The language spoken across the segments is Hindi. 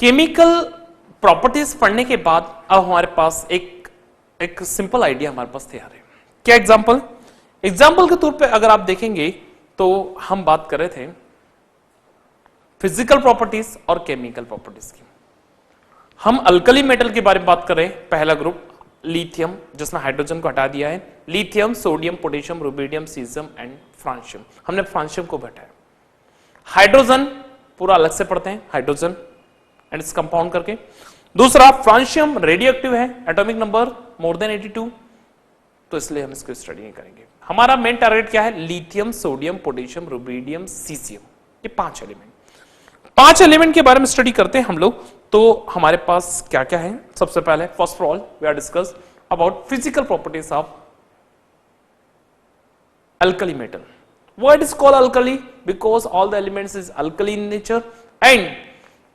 केमिकल प्रॉपर्टीज पढ़ने के बाद अब हमारे पास एक सिंपल आइडिया हमारे पास तैयार है। क्या एग्जांपल के तौर पे अगर आप देखेंगे तो हम बात कर रहे थे फिजिकल प्रॉपर्टीज और केमिकल प्रॉपर्टीज की। हम अल्कली मेटल के बारे में बात कर रहे हैं। पहला ग्रुप लिथियम, जिसने हाइड्रोजन को हटा दिया है, lithium, sodium, potassium, rubidium, caesium and francium. हमने फ्रांशियम को हटाया। हाइड्रोजन पूरा अलग से पढ़ते हैं, हाइड्रोजन एंड इस कंपाउंड करके। दूसरा फ्रांशियम रेडियो एक्टिव है, एटॉमिक नंबर मोर देन 82, तो इसलिए हम इसको स्टडी नहीं करेंगे। हमारा मेन टारगेट क्या है? Lithium, sodium, potassium, rubidium, caesium, ये 5 एलिमेंट के बारे में स्टडी करते हैं हम लोग। तो हमारे पास क्या क्या है? सबसे पहले first of all we are discuss about physical properties of alkali metal. Why it is called alkali? Because all the elements is alkali in nature and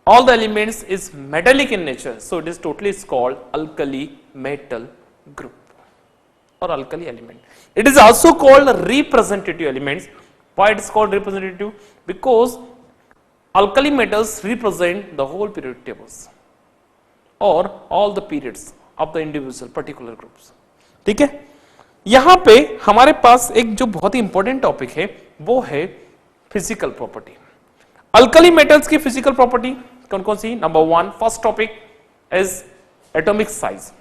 all the elements is metallic in nature, so it is totally is called alkali metal group or alkali element. It is also called representative elements. Why it is called representative? Because alkali metals represent the whole periodic tables or all the periods of the individual particular groups. ठीक है, यहां पे हमारे पास एक जो बहुत ही इंपॉर्टेंट टॉपिक है वो है फिजिकल प्रॉपर्टी। अल्कली मेटल्स की फिजिकल प्रॉपर्टी कौन कौन सी? Number 1 first topic is atomic size,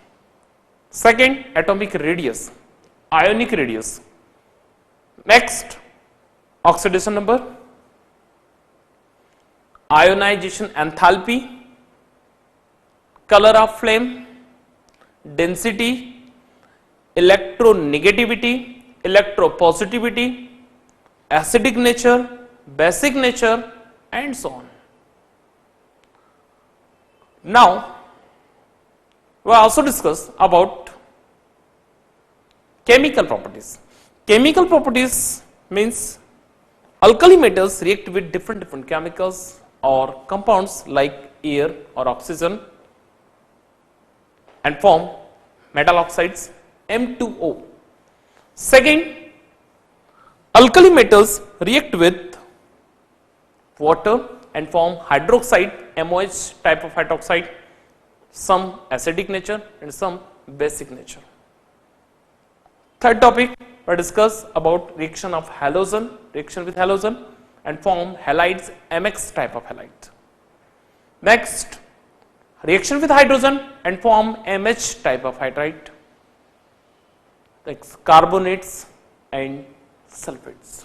second atomic radius, ionic radius, next oxidation number, ionization enthalpy, colour of flame, density, electronegativity, electropositivity, acidic nature, basic nature and so on. Now we also discuss about chemical properties. Chemical properties means alkali metals react with different chemicals or compounds like air or oxygen and form metal oxides M2O. Second, alkali metals react with water and form hydroxide MOH type of hydroxide, some acidic nature and some basic nature. Third topic, we discuss about reaction of reaction with halogen and form halides MX type of halide. Next, reaction with hydrogen and form MH type of hydride, like carbonates and sulfates,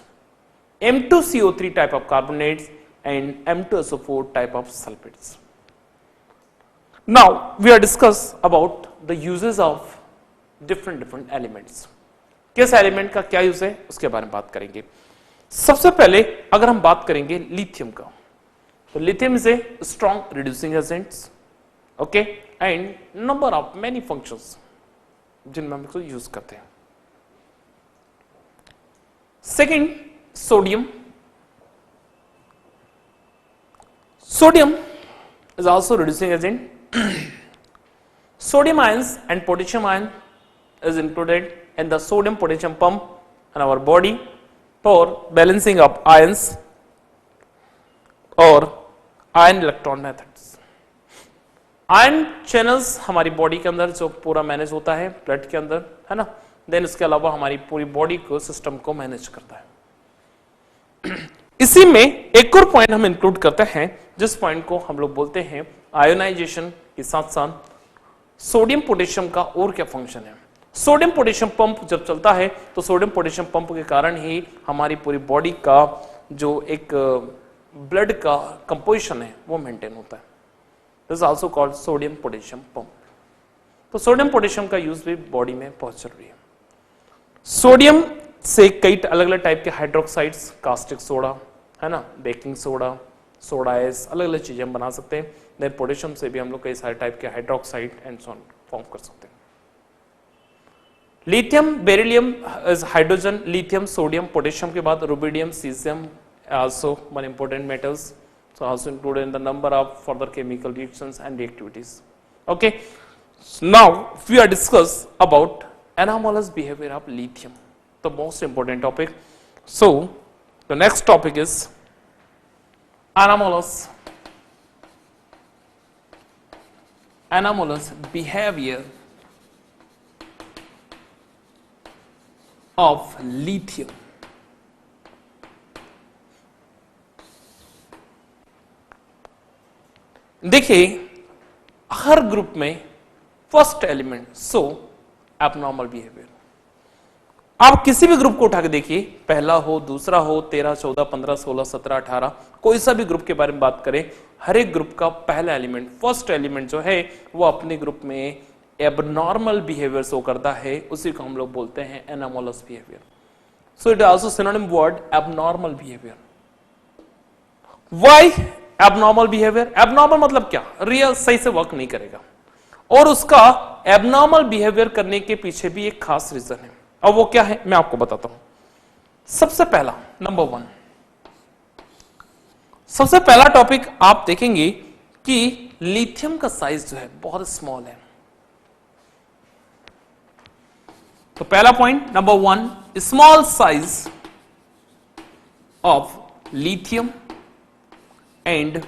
M2CO3 type of carbonates and M2SO4 type of sulfates. Now we are discuss about the uses of different elements. किस एलिमेंट का क्या यूज है उसके बारे में बात करेंगे। सबसे पहले अगर हम बात करेंगे लिथियम का, तो lithium is a strong reducing agents, okay, and number of many functions जिनमें हम इसको यूज करते हैं। Second, sodium. Sodium is also reducing agent. Sodium ions and potassium ion is included in the sodium potassium pump in our body for balancing of ions or ion electron methods. Ion channels हमारी बॉडी के अंदर जो पूरा मैनेज होता है ब्लड के अंदर, है ना, देन इसके अलावा हमारी पूरी बॉडी को सिस्टम को मैनेज करता है। इसी में एक और पॉइंट हम इंक्लूड करते हैं जिस पॉइंट को हम लोग बोलते हैं आयोनाइजेशन के साथ साथ सोडियम पोटेशियम का और क्या फंक्शन है। सोडियम पोटेशियम पंप जब चलता है तो सोडियम पोटेशियम पंप के कारण ही हमारी पूरी बॉडी का जो एक ब्लड का कंपोजिशन है वो मेंटेन होता है। This is also called sodium potassium pump. तो सोडियम पोटेशियम का यूज भी बॉडी में बहुत जरूरी है। सोडियम से कई अलग अलग टाइप के हाइड्रोक्साइड्स, कास्टिक सोडा, है ना, बेकिंग सोडा, सोडा एस, अलग अलग चीजें हम बना सकते हैं। देन पोटेशियम से भी हम लोग कई सारे टाइप के hydroxide and so on form कर सकते हैं। Lithium, beryllium is hydrogen, lithium, sodium, potassium के बाद rubidium, caesium also one important metals, so also included in the number of further chemical reactions and reactivities. Okay, now we are discuss about anomalous behavior of lithium, the most important topic. So the next topic is anomalous anomalous behavior of lithium. देखिए हर ग्रुप में first element so abnormal behaviour. आप किसी भी ग्रुप को उठा के देखिए, पहला हो, दूसरा हो, 13, 14, 15, 16, 17, 18, कोई सा भी ग्रुप के बारे में बात करें, हर एक ग्रुप का पहला एलिमेंट, फर्स्ट एलिमेंट जो है वो अपने ग्रुप में एबनॉर्मल बिहेवियर शो करता है, उसी को हम लोग बोलते हैं anomalous behaviour. So it is also synonym word abnormal behaviour. Why abnormal behaviour? Abnormal मतलब क्या? रियल, सही से वर्क नहीं करेगा। और उसका एबनॉर्मल बिहेवियर करने के पीछे भी एक खास रीजन है, और वो क्या है मैं आपको बताता हूं। सबसे पहला, नंबर 1, सबसे पहला टॉपिक आप देखेंगे कि लिथियम का साइज जो है बहुत स्मॉल है। तो पहला point number 1, small size of lithium and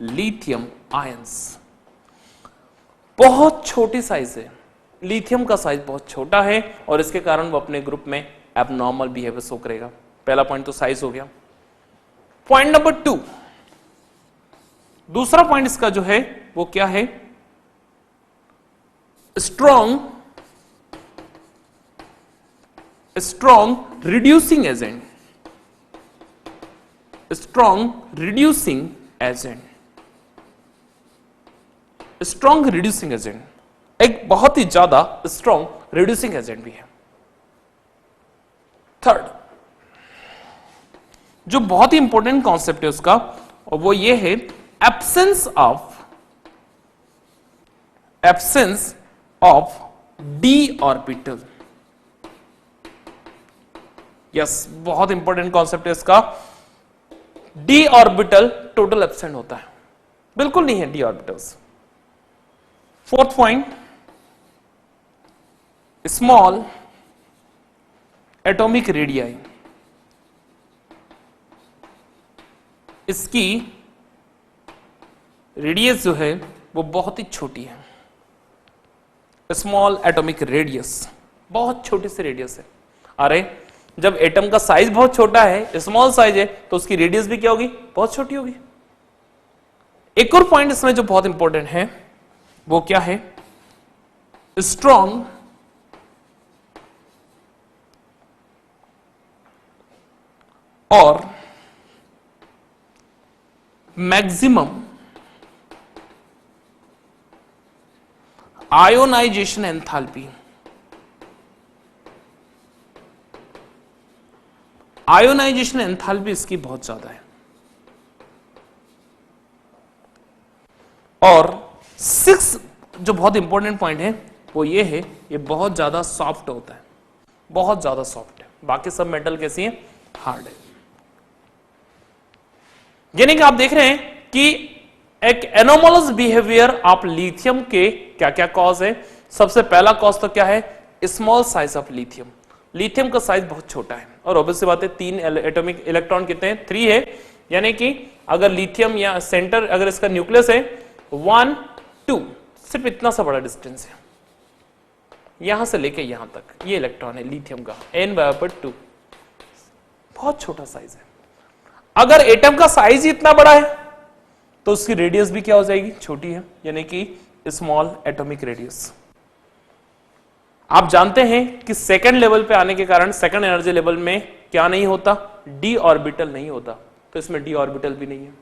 lithium ions. बहुत छोटी साइज है, लिथियम का साइज बहुत छोटा है और इसके कारण वो अपने ग्रुप में एबनॉर्मल बिहेवियर शो करेगा। पहला पॉइंट तो साइज हो गया। पॉइंट नंबर 2, दूसरा पॉइंट इसका जो है वो क्या है? Strong reducing agent. Strong reducing agent, strong reducing agent, एक बहुत ही ज्यादा स्ट्रॉन्ग रिड्यूसिंग एजेंट भी है। थर्ड, जो बहुत ही इंपॉर्टेंट कॉन्सेप्ट है उसका, और वो ये है absence of D orbital. Yes, बहुत इंपॉर्टेंट कॉन्सेप्ट है इसका। डी ऑर्बिटल टोटल एब्सेंट होता है, बिल्कुल नहीं है D orbitals. Fourth point, small atomic radii. इसकी रेडियस जो है वो बहुत ही छोटी है। स्मॉल एटॉमिक रेडियस, बहुत छोटी सी रेडियस है। अरे जब एटम का साइज बहुत छोटा है, स्मॉल साइज है, तो उसकी रेडियस भी क्या होगी? बहुत छोटी होगी। एक और पॉइंट इसमें जो बहुत इंपॉर्टेंट है वो क्या है? स्ट्रॉन्ग और maximum ionisation enthalpy. Ionisation enthalpy इसकी बहुत ज्यादा है। और 6 जो बहुत इंपॉर्टेंट पॉइंट है वो ये है, ये बहुत ज्यादा सॉफ्ट होता है, बहुत ज्यादा सॉफ्ट है। बाकी सब मेटल कैसी है? हार्ड है। यानी कि आप देख रहे हैं कि एक एनोमलस बिहेवियर आप लिथियम के क्या क्या कॉज है। सबसे पहला कॉज तो क्या है? Small size of lithium. Lithium का साइज बहुत छोटा है, और ऑब्वियस बात है 3 एटॉमिक इलेक्ट्रॉन कितने हैं? 3 है। यानी कि अगर लिथियम या सेंटर, अगर इसका न्यूक्लियस है 1, 2, सिर्फ इतना सा बड़ा डिस्टेंस है, यहां से लेके यहां तक, ये इलेक्ट्रॉन है लिथियम का, n/2, बहुत छोटा साइज है। अगर एटम का साइज ही इतना बड़ा है तो उसकी रेडियस भी क्या हो जाएगी? छोटी है, यानी कि स्मॉल एटॉमिक रेडियस। आप जानते हैं कि सेकंड लेवल पे आने के कारण, सेकंड एनर्जी लेवल में क्या नहीं होता? डी ऑर्बिटल नहीं होता, तो इसमें डी ऑर्बिटल भी नहीं है।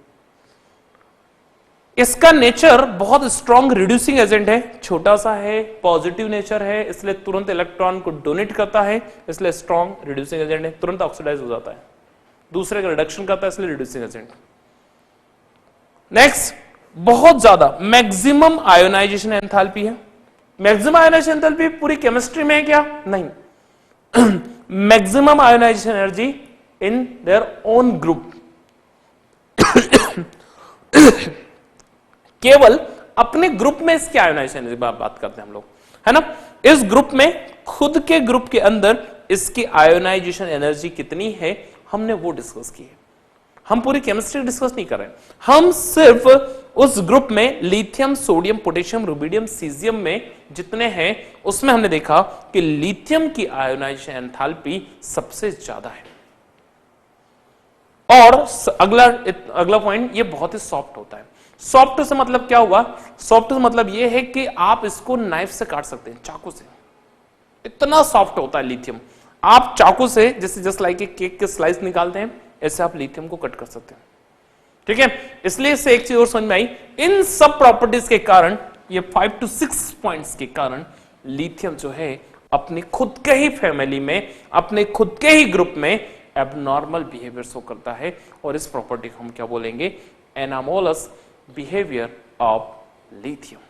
इसका नेचर बहुत स्ट्रॉन्ग रिड्यूसिंग एजेंट है, छोटा सा है, पॉजिटिव नेचर है, इसलिए तुरंत इलेक्ट्रॉन को डोनेट करता है, इसलिए स्ट्रॉन्ग रिड्यूसिंग एजेंट है, तुरंत ऑक्सीडाइज हो जाता है, दूसरे का रिडक्शन करता है, इसलिए रिड्यूसिंग एजेंट। नेक्स्ट, बहुत ज्यादा मैक्सिमम आयोनाइजेशन एंथैल्पी है। मैक्सिमम आयोनाइजेशन एंथैल्पी पूरी केमिस्ट्री में है क्या? नहीं। Maximum ionisation energy in their own group. केवल अपने ग्रुप में इसकी आयोनाइजेशन एनर्जी बात करते हैं हम लोग, है ना। इस ग्रुप में, खुद के ग्रुप के अंदर इसकी आयोनाइजेशन एनर्जी कितनी है, हमने वो डिस्कस की है। हम पूरी केमिस्ट्री डिस्कस नहीं कर रहे हैं, हम सिर्फ उस ग्रुप में lithium, sodium, potassium, rubidium, caesium में जितने हैं उसमें हमने देखा कि लिथियम की आयोनाइजेशन एंथैल्पी सबसे ज्यादा है। और अगला पॉइंट, ये बहुत ही सॉफ्ट होता है। सॉफ्ट से मतलब क्या हुआ? सॉफ्ट से मतलब ये है कि आप इसको नाइफ से काट सकते हैं, चाकू से, इतना सॉफ्ट होता है लिथियम। आप चाकू से जैसे जस्ट लाइक केक के स्लाइस निकालते हैं, ऐसे आप लिथियम को कट कर सकते हैं, ठीक है। इसलिए इससे एक चीज और समझ में आई, इन सब प्रॉपर्टीज के कारण, ये 5 to 6 पॉइंट्स के कारण लिथियम जो है अपनी खुद के ही फैमिली में, अपने खुद के ही ग्रुप में एबनॉर्मल बिहेवियर शो करता है, और इस प्रॉपर्टी को हम क्या बोलेंगे? Anomalous behaviour of lithium.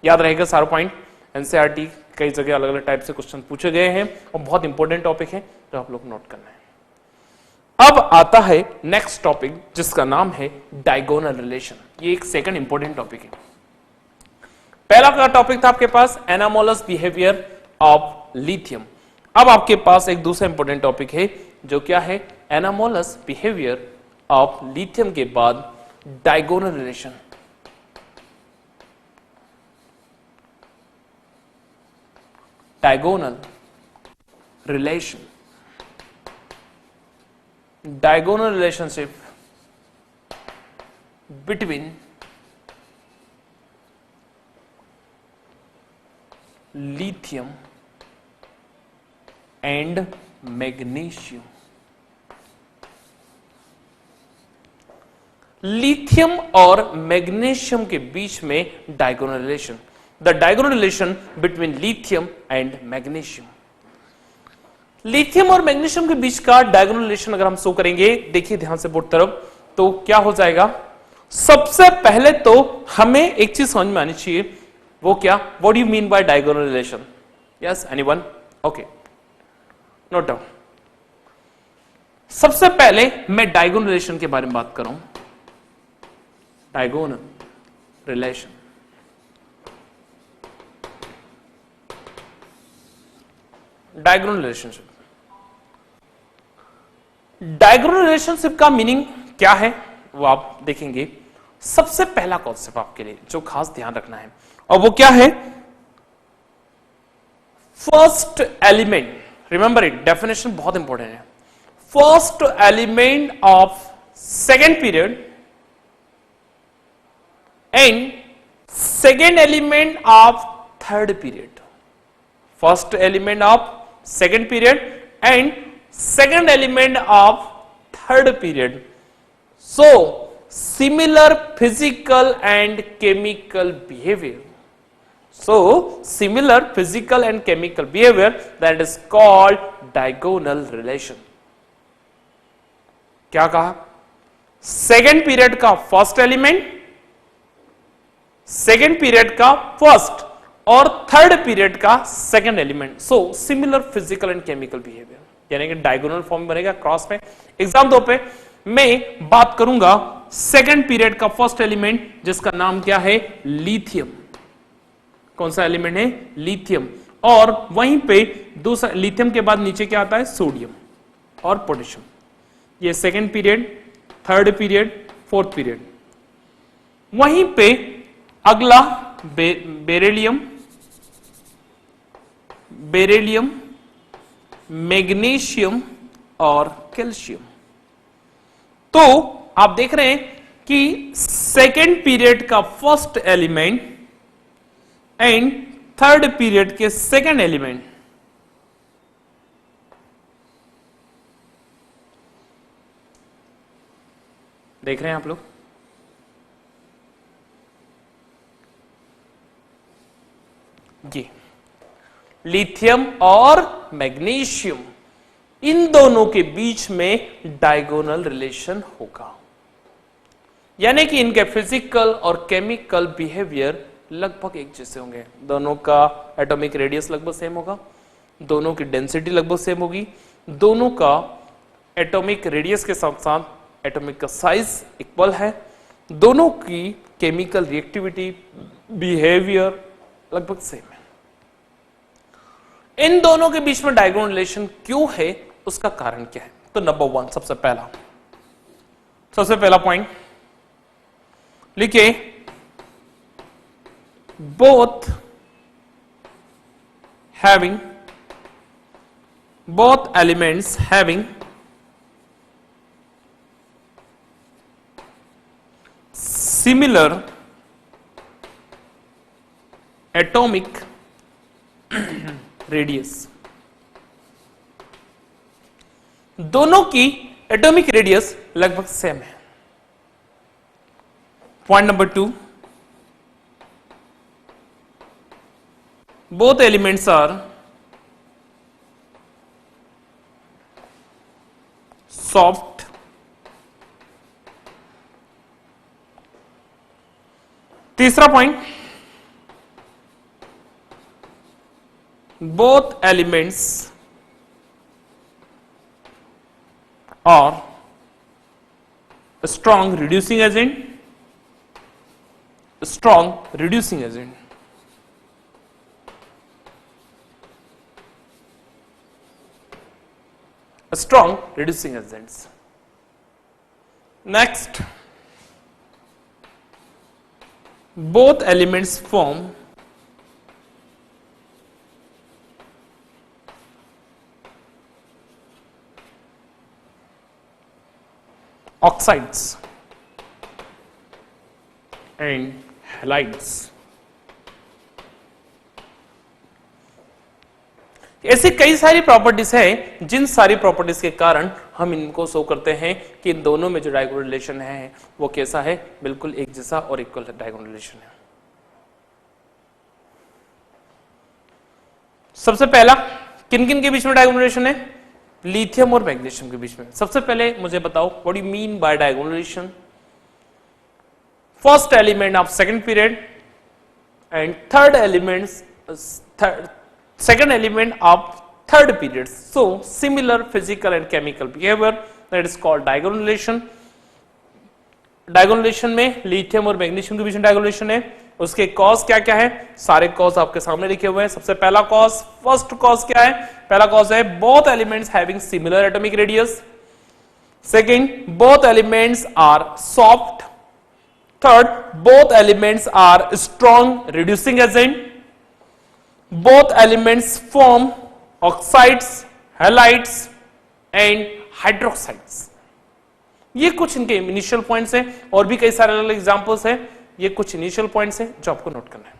याद रहेगा सारा पॉइंट। एनसीईआरटी कई जगह अलग अलग टाइप से क्वेश्चन पूछे गए हैं और बहुत इंपॉर्टेंट टॉपिक है, तो आप लोग नोट करना है। अब आता है नेक्स्ट टॉपिक जिसका नाम है डायगोनल रिलेशन। ये एक सेकंड इंपॉर्टेंट टॉपिक है। पहला का टॉपिक था आपके पास एनामोलस बिहेवियर ऑफ लिथियम। अब आपके पास एक दूसरा इंपॉर्टेंट टॉपिक है जो क्या है? एनामोलस बिहेवियर ऑफ लिथियम के बाद diagonal relation. Diagonal relation, diagonal relationship between lithium and magnesium। Lithium और मैग्नीशियम के बीच में diagonal relation, the diagonal relation between lithium and magnesium. Lithium और मैग्नीशियम के बीच का डायगोनल रिलेशन अगर हम शो करेंगे, देखिए ध्यान से बोर्ड तरफ, तो क्या हो जाएगा? सबसे पहले तो हमें एक चीज समझ में आनी चाहिए, वो क्या? What do you mean by diagonal relation? Yes, anyone? Okay, note down. सबसे पहले मैं डायगोनल रिलेशन के बारे में बात करूं। Diagonal relation, diagonal relationship. Diagonal relationship का मीनिंग क्या है वो आप देखेंगे। सबसे पहला कॉन्सेप्ट आपके लिए जो खास ध्यान रखना है, और वो क्या है? First element, remember it, definition बहुत इंपॉर्टेंट है। First element of second period and second element of third period. First element of second period and second element of third period. So similar physical and chemical behavior. So similar physical and chemical behavior, that is called diagonal relation. क्या कहा? सेकेंड पीरियड का फर्स्ट एलिमेंट, सेकेंड पीरियड का फर्स्ट और थर्ड पीरियड का second element. So similar physical and chemical behaviour, यानी कि डायगोनल फॉर्म बनेगा क्रॉस में। एग्जाम दो पे मैं बात करूंगा सेकंड पीरियड का फर्स्ट एलिमेंट जिसका नाम क्या है? लिथियम। कौन सा एलिमेंट है? लिथियम। और वहीं पे दूसरा लिथियम के बाद नीचे क्या आता है? सोडियम और पोटेशियम। ये second period, third period, fourth period. वहीं पे अगला बेरिलियम, बेरिलियम, मैग्नीशियम और कैल्शियम। तो आप देख रहे हैं कि सेकेंड पीरियड का first element and third period के सेकेंड एलिमेंट देख रहे हैं आप लोग। ये लिथियम और मैग्नीशियम, इन दोनों के बीच में डायगोनल रिलेशन होगा, यानी कि इनके फिजिकल और केमिकल बिहेवियर लगभग एक जैसे होंगे। दोनों का एटॉमिक रेडियस लगभग सेम होगा, दोनों की डेंसिटी लगभग सेम होगी, दोनों का एटॉमिक रेडियस के साथ साथ एटॉमिक का साइज इक्वल है, दोनों की केमिकल रिएक्टिविटी, बिहेवियर लगभग सेम है। इन दोनों के बीच में डायगोनल रिलेशन क्यों है, उसका कारण क्या है? तो नंबर वन, सबसे पहला, सबसे पहला पॉइंट लिखिए, both elements having similar atomic radius. दोनों की एटॉमिक रेडियस लगभग सेम है। Point number 2, both elements are soft तीसरा point, both elements are strong reducing agent, strong reducing agent। strong reducing agents। Next, both elements form oxides and halides। ऐसी कई सारी प्रॉपर्टीज है जिन सारी प्रॉपर्टीज के कारण हम इनको शो करते हैं कि इन दोनों में जो डायगोनल रिलेशन है वो कैसा है, बिल्कुल एक जैसा और इक्वल डायगोनल रिलेशन है। सबसे पहला किन किन के बीच में डायगोनल रिलेशन है? लिथियम और मैग्नीशियम के बीच में। सबसे पहले मुझे बताओ what you mean by diagonal relation. First element of second period and third elements second element of third period, so similar physical and chemical behavior, that is called diagonal relation। diagonal relation में लिथियम और मैग्नीशियम के बीच में डायगोनल रिलेशन है। उसके कॉज क्या क्या है? सारे कॉज आपके सामने लिखे हुए हैं। सबसे पहला कॉज, फर्स्ट कॉज क्या है? पहला कॉज है both elements having similar atomic radius. Second, both elements are soft. Third, both elements are strong reducing agent. Both elements form oxides, halides and hydroxides। ये कुछ इनके इनिशियल पॉइंट्स हैं और भी कई सारे अलग एग्जांपल्स हैं। ये कुछ इनिशियल पॉइंट्स हैं जो आपको नोट करना है।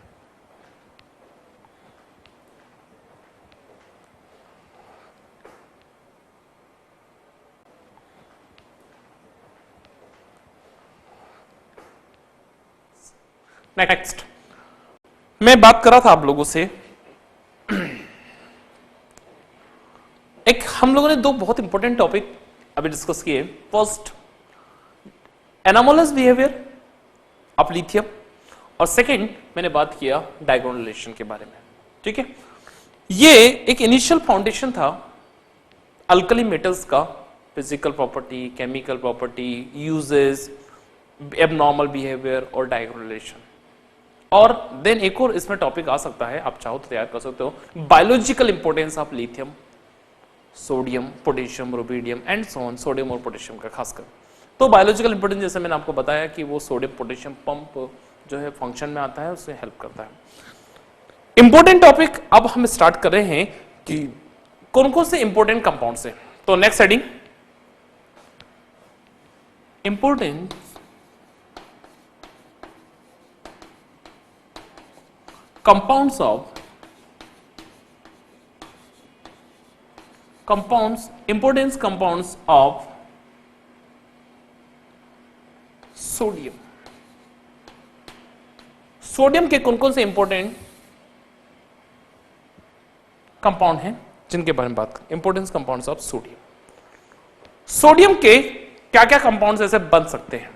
नेक्स्ट, मैं बात कर रहा था आप लोगों से, एक हम लोगों ने दो बहुत इंपॉर्टेंट टॉपिक अभी डिस्कस किए। First, anomalous behaviour of lithium, और सेकंड मैंने बात किया डायगोनल रिलेशन के बारे में। ठीक है, ये एक इनिशियल फाउंडेशन था अल्कली मेटल्स का, physical property, chemical property, uses, abnormal behaviour और डायगोनल रिलेशन। और देन एक और इसमें टॉपिक आ सकता है, आप चाहो तो तैयार कर सकते हो, biological importance of lithium, sodium, potassium, rubidium and so on, sodium और पोटेशियम का खासकर। तो बायोलॉजिकल इंपॉर्टेंस जैसे मैंने आपको बताया कि वो सोडियम पोटेशियम पंप जो है फंक्शन में आता है, उससे हेल्प करता है। इंपॉर्टेंट टॉपिक अब हम स्टार्ट कर रहे हैं कि कौन कौन से इंपॉर्टेंट कंपाउंड्स हैं। तो next heading, important compounds of sodium. Sodium के कौन कौन से इंपॉर्टेंट कंपाउंड हैं जिनके बारे में बात करें? Importance compounds of sodium. Sodium के क्या क्या कंपाउंड्स ऐसे बन सकते हैं,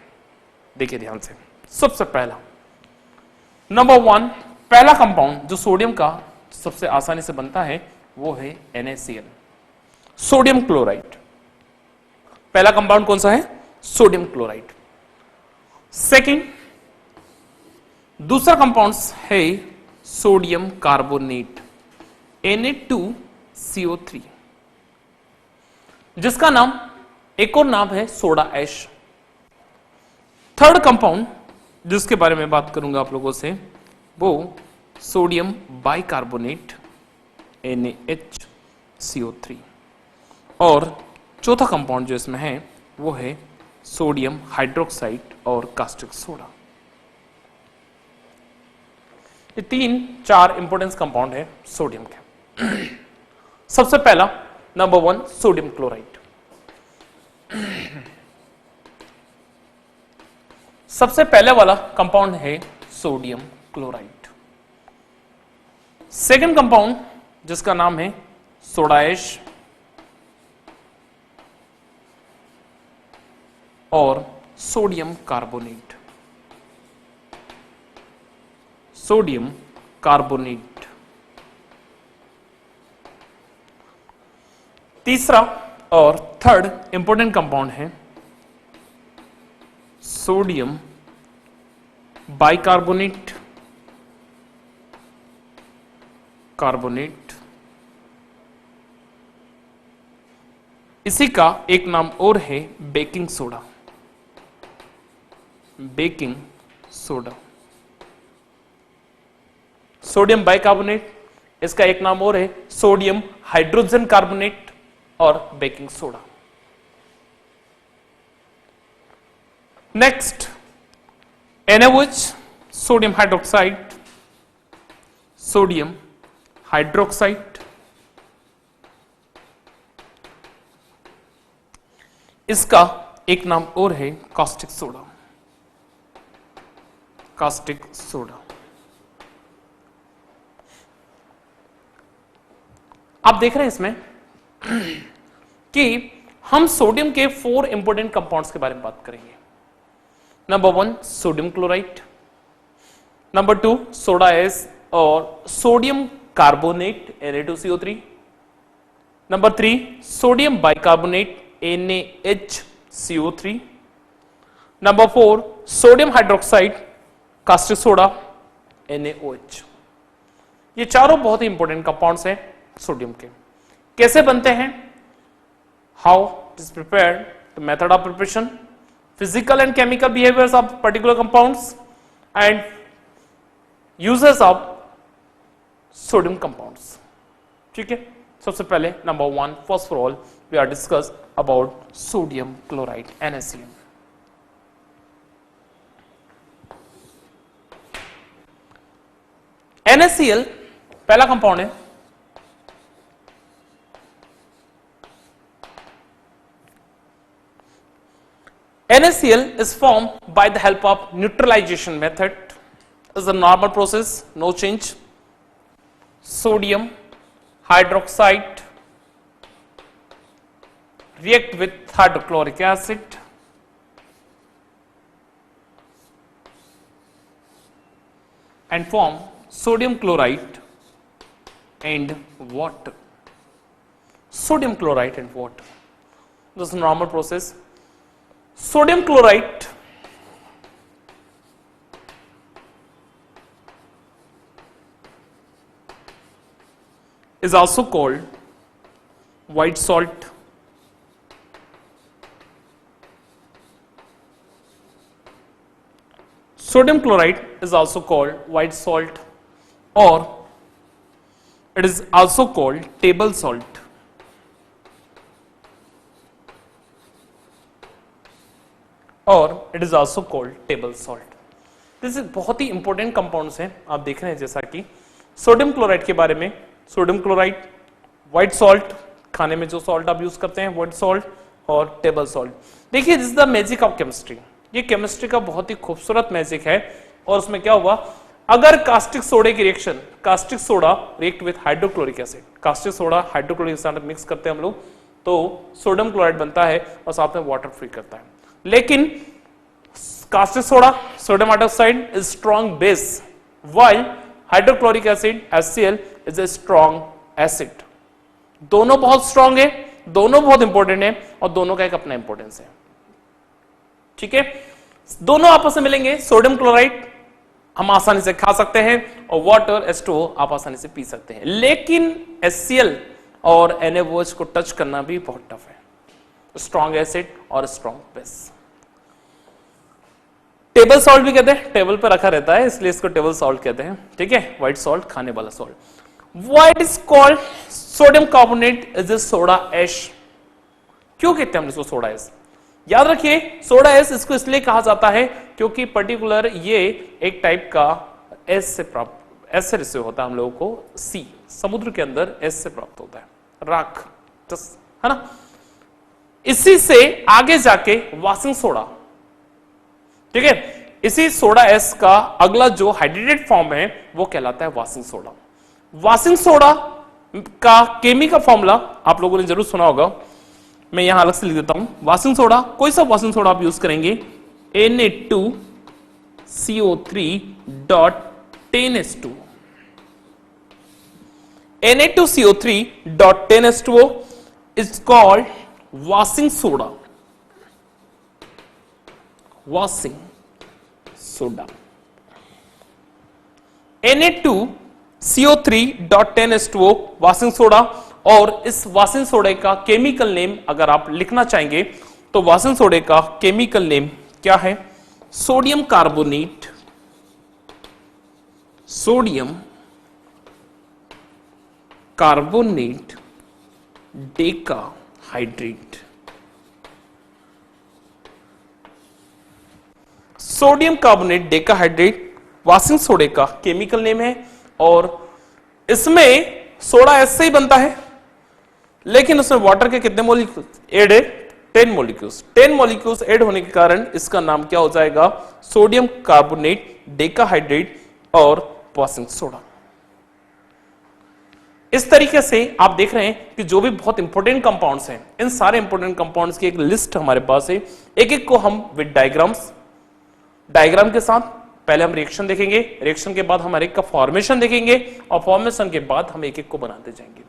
देखिए ध्यान से। सबसे पहला, नंबर 1, पहला कंपाउंड जो सोडियम का सबसे आसानी से बनता है वो है NaCl, सोडियम क्लोराइड। पहला कंपाउंड कौन सा है? Sodium chloride. सेकंड, दूसरा कंपाउंड है सोडियम कार्बोनेट, Na2CO3, जिसका नाम एक और नाम है सोडा ऐश। थर्ड कंपाउंड जिसके बारे में बात करूंगा आप लोगों से वो सोडियम बाइकार्बोनेट NaHCO3 और चौथा कंपाउंड जो इसमें है वो है सोडियम हाइड्रोक्साइड और कास्टिक सोडा। ये 3-4 इंपॉर्टेंस कंपाउंड है सोडियम के। सबसे पहला नंबर 1 सोडियम क्लोराइड। सबसे पहले वाला कंपाउंड है सोडियम क्लोराइड। सेकंड कंपाउंड जिसका नाम है सोडा ऐश और सोडियम कार्बोनेट। Sodium carbonate. तीसरा और थर्ड इंपॉर्टेंट कंपाउंड है सोडियम बाइकार्बोनेट कार्बोनेट। इसी का एक नाम और है baking soda. Baking soda. Sodium bicarbonate, इसका एक नाम और है सोडियम हाइड्रोजन कार्बोनेट और baking soda. Next NaOH, sodium hydroxide, sodium hydroxide. इसका एक नाम और है कास्टिक सोडा। Caustic soda. आप देख रहे हैं इसमें कि हम सोडियम के 4 इंपॉर्टेंट कंपाउंड्स के बारे में बात करेंगे। Number 1 sodium chloride, number 2 soda ash और sodium carbonate Na2CO3, number 3 sodium bicarbonate NaHCO3, number 4 sodium hydroxide caustic soda NaOH। ये चारों बहुत ही इंपॉर्टेंट कंपाउंड्स हैं सोडियम के। कैसे बनते हैं, how it is prepared, the method of preparation, physical and chemical behaviors of particular compounds and uses of sodium compounds। ठीक है, सबसे पहले number 1 first for all we are discuss about sodium chloride NaCl। NaCl पहला कंपाउंड है। NaCl is formed by the help of neutralization method. Is a normal process, no change. Sodium hydroxide react with hydrochloric acid and form sodium chloride and water. Sodium chloride and water. This is a normal process. Sodium chloride is also called white salt. Sodium chloride is also called white salt or it is also called table salt. और it is also called table salt. This is बहुत ही इंपॉर्टेंट कंपाउंड्स हैं। आप देख रहे हैं जैसा कि सोडियम क्लोराइड के बारे में, सोडियम क्लोराइड, व्हाइट सॉल्ट, खाने में जो सॉल्ट आप यूज करते हैं व्हाइट सॉल्ट, और टेबल सॉल्ट। देखिए this is the magic of chemistry. ये केमिस्ट्री का बहुत ही खूबसूरत मैजिक है। और उसमें क्या हुआ, अगर कास्टिक सोडे की reaction, caustic soda react with hydrochloric acid, caustic soda hydrochloric acid mix करते हैं हम लोग तो सोडियम क्लोराइड बनता है और साथ में वाटर फ्री करता है। लेकिन caustic soda, sodium hydroxide is strong base while hydrochloric acid HCl is a strong acid. दोनों बहुत स्ट्रॉन्ग है, दोनों बहुत इंपॉर्टेंट है और दोनों का एक अपना इंपॉर्टेंस है। ठीक है, दोनों आपस में मिलेंगे। सोडियम क्लोराइड हम आसानी से खा सकते हैं और वाटर H2O आप आसानी से पी सकते हैं, लेकिन HCl और NaOH को टच करना भी बहुत टफ है। स्ट्रॉन्ग एसिड और स्ट्रॉन्ग बेस। टेबल सॉल्ट भी कहते हैं, टेबल पर रखा रहता है इसलिए इसको टेबल सॉल्ट कहते हैं, ठीक है, व्हाइट सॉल्ट, खाने वाला salt. What is called sodium carbonate is a soda ash. क्यों कहते हैं हम इसको सोडा ऐश? याद रखिए सोडा ऐश इसको इसलिए कहा जाता है क्योंकि पर्टिकुलर ये एक टाइप का एस से प्राप्त, एस से रिसीव होता है हम लोगों को, सी समुद्र के अंदर एस से प्राप्त होता है, राख, है ना। इसी से आगे जाके वाशिंग सोडा, ठीक है, इसी सोडा एस का अगला जो हाइड्रेटेड फॉर्म है वो कहलाता है वाशिंग सोडा। वाशिंग सोडा का केमिकल फॉर्मूला आप लोगों ने जरूर सुना होगा, मैं यहां अलग से लिख देता हूं। वाशिंग सोडा, कोई सा वाशिंग सोडा आप यूज करेंगे, Na2CO3.10H2। Na2CO3.10H2O is called washing soda, washing soda। Na2CO3.10H2O washing soda. और इस वॉशिंग सोडे का केमिकल नेम अगर आप लिखना चाहेंगे तो वॉशिंग सोडे का केमिकल नेम क्या है? Sodium carbonate, sodium carbonate Deka hydrate. Sodium carbonate Deka hydrate washing सोडे का केमिकल नेम है। और इसमें सोडा ऐसे ही बनता है लेकिन उसमें वाटर के कितने मॉलिक्यूल्स ऐड है? 10 मॉलिक्यूल्स। 10 मॉलिक्यूल्स ऐड होने के कारण इसका नाम क्या हो जाएगा? सोडियम कार्बोनेट डेका हाइड्रेट और वॉशिंग सोडा। इस तरीके से आप देख रहे हैं कि जो भी बहुत इंपॉर्टेंट कंपाउंड्स हैं, इन सारे इंपॉर्टेंट कंपाउंड्स की एक लिस्ट हमारे पास है। एक एक को हम विद डायग्राम्स, डायग्राम के साथ पहले हम रिएक्शन देखेंगे, रिएक्शन के बाद हम हर एक का फॉर्मेशन देखेंगे और फॉर्मेशन के बाद हम एक एक को बनाते जाएंगे।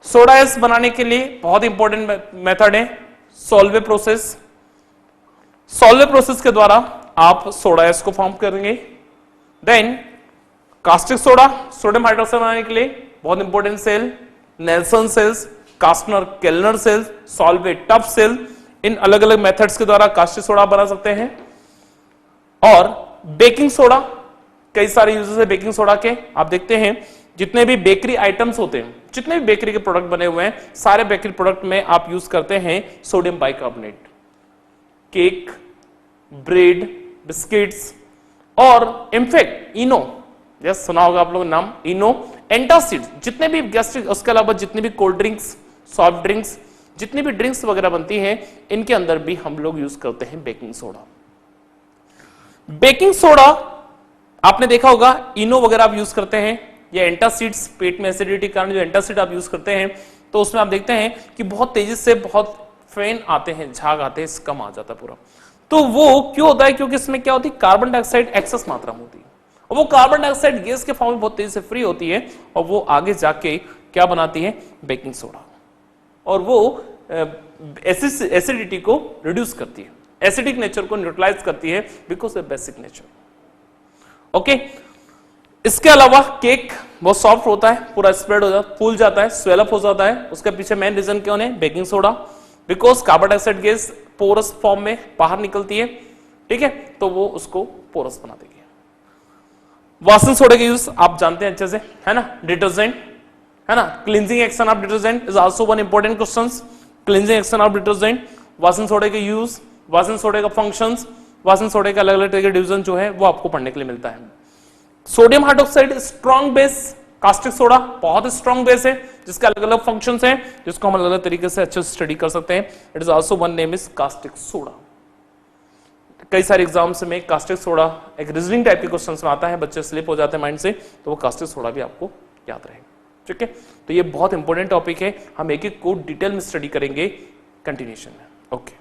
सोडा ऐश बनाने के लिए बहुत इंपॉर्टेंट मेथड है सॉल्वे प्रोसेस। सॉल्वे प्रोसेस के द्वारा आप सोडा ऐश को फॉर्म करेंगे। Then caustic soda, sodium hydroxide बनाने के लिए बहुत important cell, Nelson cells, Castner Kellner cells, Solvay tough cell. इन अलग अलग मेथड्स के द्वारा कास्टिक सोडा बना सकते हैं। और बेकिंग सोडा, कई सारे यूजेस है बेकिंग सोडा के। आप देखते हैं जितने भी बेकरी आइटम्स होते हैं, जितने भी बेकरी के प्रोडक्ट बने हुए हैं, सारे बेकरी प्रोडक्ट में आप यूज करते हैं sodium bicarbonate. Cake, bread, biscuits और इनफैक्ट इनो, यस सुना होगा आप लोगों ने नाम इनो, एंटासिड, जितने भी गैस्ट्रिक, उसके अलावा जितने भी कोल्ड ड्रिंक्स, सॉफ्ट ड्रिंक्स, जितनी भी ड्रिंक्स वगैरह बनती हैं, इनके अंदर भी हम लोग यूज करते हैं बेकिंग सोडा। बेकिंग सोडा आपने देखा होगा, इनो वगैरह आप यूज करते हैं, या एंटासिड्स, पेट में एसिडिटी के कारण जो एंटासिड आप यूज करते हैं, तो उसमें आप देखते हैं कि बहुत तेजी से बहुत फैन आते हैं, झाग आते हैं, कम आ जाता है पूरा। तो वो क्यों होता है? क्योंकि इसमें क्या होती है, कार्बन डाइऑक्साइड एक्सेस मात्रा में होती है और वो कार्बन डाइऑक्साइड गैस के फॉर्म में बहुत तेजी से फ्री होती है और वो आगे जाके क्या बनाती है? Baking soda. और वो एसिडिटी को रिड्यूस करती है, एसिडिक नेचर को न्यूट्रलाइज करती है because of basic nature. Okay, इसके अलावा केक बहुत सॉफ्ट होता है, पूरा स्प्रेड हो जाता है, फूल जाता है, स्वेलअप हो जाता है। उसके पीछे मेन रीजन कौन है? Baking soda. Because carbon dioxide gas porous form में बाहर निकलती है, ठीक है, तो वो उसको पोरस बना देगी। वॉशिंग सोडा के यूज आप जानते हैं अच्छे से, है ना, डिटर्जेंट, है ना, cleansing action of detergent is also one important question. Cleansing action of detergent, washing soda के यूज, वॉशिंग सोडा का फंक्शंस, वॉशिंग सोडा का अलग अलग तरह के डिवीजन जो है वो आपको पढ़ने के लिए मिलता है। Sodium hydroxide strong base, caustic soda बहुत स्ट्रॉन्ग बेस है जिसके अलग अलग फंक्शंस हैं, जिसको हम अलग अलग तरीके से अच्छे से स्टडी कर सकते हैं। It is also one name is caustic soda. कई सारे एग्जाम्स में कास्टिक सोडा एक रीजनिंग टाइप के क्वेश्चन में आता है, बच्चे स्लिप हो जाते हैं माइंड से, तो वो कास्टिक सोडा भी आपको याद रहेगा। ठीक है, तो ये बहुत इंपॉर्टेंट टॉपिक है, हम एक एक को डिटेल में स्टडी करेंगे कंटिन्यूएशन में। ओके।